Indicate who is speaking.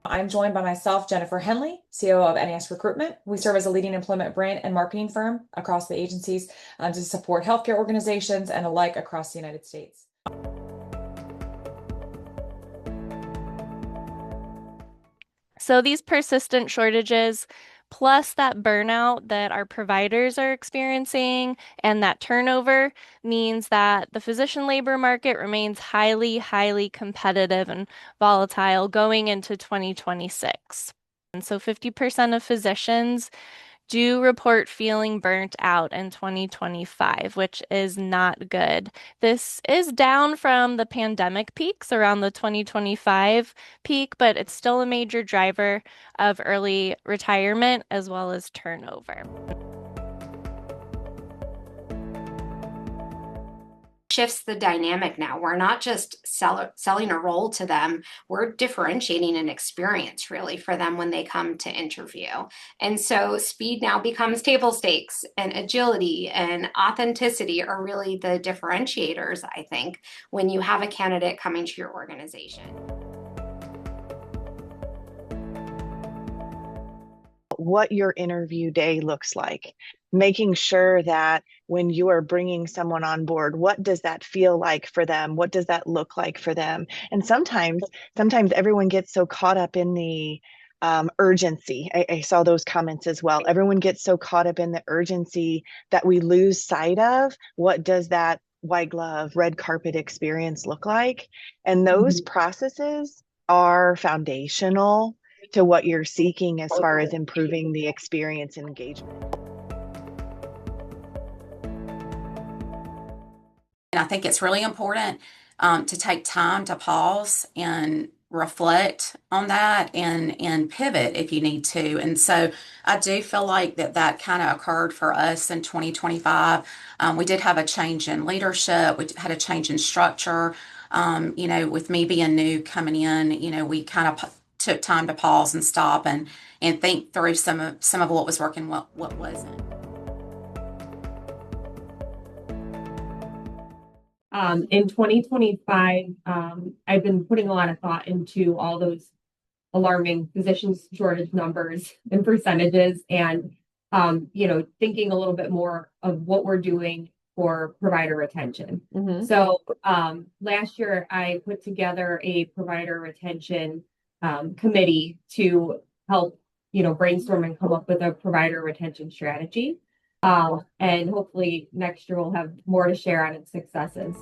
Speaker 1: I'm joined by myself, Jennifer Henley, COO of NES Recruitment. We serve as a leading employment brand and marketing firm across the agencies to support healthcare organizations and alike across the United States.
Speaker 2: So these persistent shortages, plus that burnout that our providers are experiencing and that turnover means that the physician labor market remains highly competitive and volatile going into 2026. And so 50% of physicians do report feeling burnt out in 2025, which is not good. This is down from the pandemic peaks around the 2025 peak, but it's still a major driver of early retirement as well as turnover.
Speaker 3: Shifts the dynamic now. We're not just selling a role to them, we're differentiating an experience really for them when they come to interview. And so speed now becomes table stakes, and agility and authenticity are really the differentiators, I think, when you have a candidate coming to your organization.
Speaker 4: What your interview day looks like, making sure that when you are bringing someone on board, what does that feel like for them? What does that look like for them? And sometimes everyone gets so caught up in the urgency. I saw those comments as well. Everyone gets so caught up in the urgency that we lose sight of what does that white glove, red carpet experience look like? And those processes are foundational to what you're seeking as far as improving the experience and engagement.
Speaker 5: And I think it's really important to take time to pause and reflect on that and pivot if you need to. And so I do feel like that kind of occurred for us in 2025. We did have a change in leadership. We had a change in structure. With me being new coming in, we kind of took time to pause and stop and think through some of what was working, what wasn't.
Speaker 6: In 2025, I've been putting a lot of thought into all those alarming physicians shortage numbers and percentages, and thinking a little bit more of what we're doing for provider retention. So last year, I put together a provider retention committee to help brainstorm and come up with a provider retention strategy. And hopefully next year we'll have more to share on its successes.